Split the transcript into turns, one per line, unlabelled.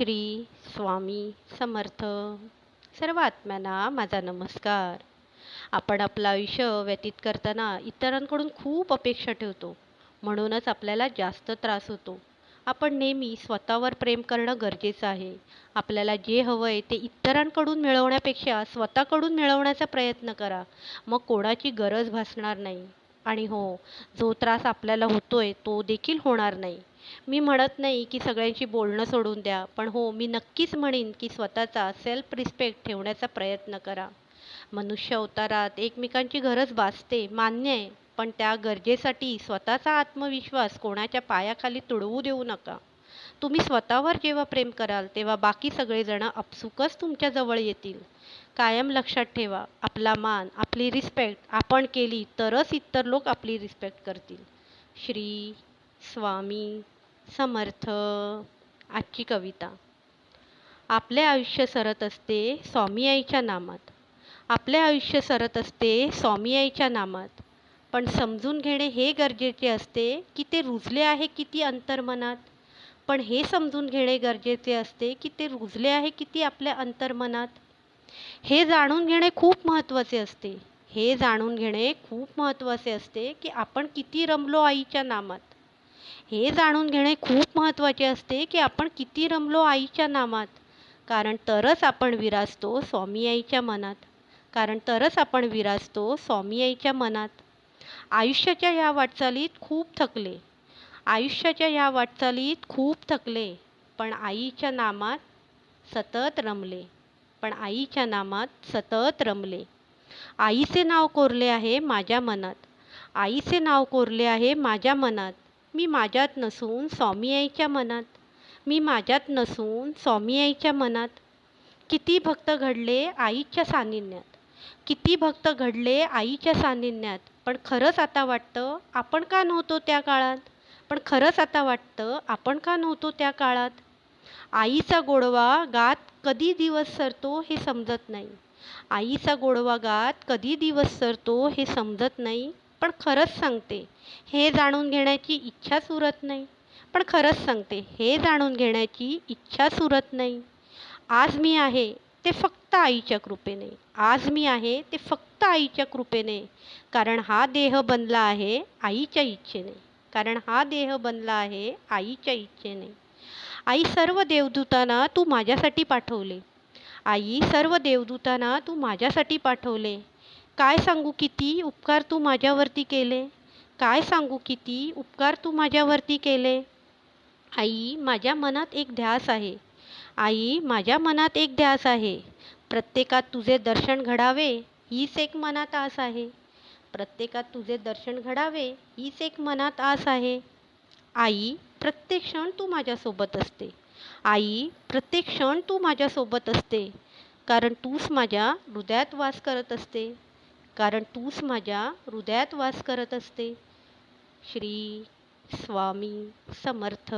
श्री स्वामी समर्थ. सर्व आत्म्यांना माझा नमस्कार. आपण आपलं आयुष्य व्यतीत करताना इतरांकडून खूप अपेक्षा ठेवतो, म्हणूनच आपल्याला जास्त त्रास होतो. आपण नेहमी स्वतःवर प्रेम करणं गरजेचं आहे. आपल्याला जे हवं आहे ते इतरांकडून मिळवण्यापेक्षा स्वतःकडून मिळवण्याचा प्रयत्न करा. मग कोणाची गरज भासणार नाही. आणि हो, जो त्रास आपल्याला होतोय तो देखील होणार नाही. मी म्हणत नाही की सगळ्यांशी बोलणं सोडून द्या, पण हो, मी नक्कीच म्हणेन की स्वतःचा सेल्फ रिस्पेक्ट ठेवण्याचा प्रयत्न करा. मनुष्य अवतारात एकमेकांची गरज भासते, मान्य आहे. पण त्या गरजेसाठी स्वतःचा आत्मविश्वास कोणाच्या पायाखाली तुडवू देऊ नका. तुम्ही स्वतःवर जेव्हा प्रेम कराल तेव्हा बाकी सगळेजण आपसुकच तुमच्या जवळ येतील. कायम लक्षात ठेवा, आपला मान, आपली रिस्पेक्ट आपण केली तरच इतर लोक आपली रिस्पेक्ट करतील. श्री स्वामी समर्थ. आजची कविता. आपले आयुष्य सरत असते स्वामी आईच्या नामात. आपले आयुष्य सरत असते स्वामी आईच्या नामात. पण समजून घेणे हे गरजेचे असते की ते रुजले आहे किती अंतर्मनात. पण हे समजून घेणे गरजेचे असते की ते रुजले आहे किती आपल्या अंतर्मनात. हे जाणून घेणे खूप महत्त्वाचे असते. हे जाणून घेणे खूप महत्त्वाचे असते की आपण किती रमलो आईच्या नामात. हे जाणून घेणे खूप महत्त्वाचे असते की आपण किती रमलो आईच्या नामात. कारण तरच आपण विराजतो स्वामी आईच्या मनात. कारण तरच आपण विराजतो स्वामी आईच्या मनात. आयुष्याच्या ह्या वाटचालीत खूप थकले. आयुष्याच्या ह्या वाटचालीत खूप थकले. पण आईच्या नामात सतत रमले. पण आईच्या नामात सतत रमले. आईचे नाव कोरले आहे माझ्या मनात. आईचे नाव कोरले आहे माझ्या मनात. मी माझ्यात नसून स्वामी आईच्या मनात. मी माझ्यात नसून स्वामी आईच्या मनात. किती भक्त घडले आईच्या सानिध्यात. किती भक्त घडले आईच्या सानिध्यात. पण खरंच आता वाटतं आपण का नव्हतो त्या काळात. पण खरंच आता वाटतं आपण का नव्हतो त्या काळात. आईचा गोडवा गात कधी दिवस सरतो हे समजत नाही. आईचा गोडवा गात कधी दिवस सरतो हे समजत नाही. पण खरंच सांगते, हे जाणून घेण्याची इच्छाच उरत नाही. पण खरंच सांगते, हे जाणून घेण्याची इच्छाच उरत नाही. आज मी आहे ते फक्त आईच्या कृपेने. आज मी आहे ते फक्त आईच्या कृपेने. कारण हा देह बनला आहे आईच्या इच्छेने. कारण हा देह बनला आहे आईच्या इच्छेने. आई, सर्व देवदूतांना तू माझ्यासाठी पाठवले. आई, सर्व देवदूतांना तू माझ्यासाठी पाठवले. काय सांगू किती उपकार तू माझ्यावरती केले. काय सांगू किती उपकार तू माझ्यावरती केले. आई, माझ्या मनात एक ध्यास आहे. आई, माझ्या मनात एक ध्यास आहे. प्रत्येकात तुझे दर्शन घडावे हीच एक मनात आस आहे. प्रत्येकात तुझे दर्शन घडावे हीच एक मनात आस आहे. आई, प्रत्येक क्षण तू माझ्यासोबत असते. आई, प्रत्येक क्षण तू माझ्यासोबत असते. कारण तूच माझ्या हृदयात वास करत असते. कारण तूच माझ्या हृदयात वास करत असते. श्री स्वामी समर्थ.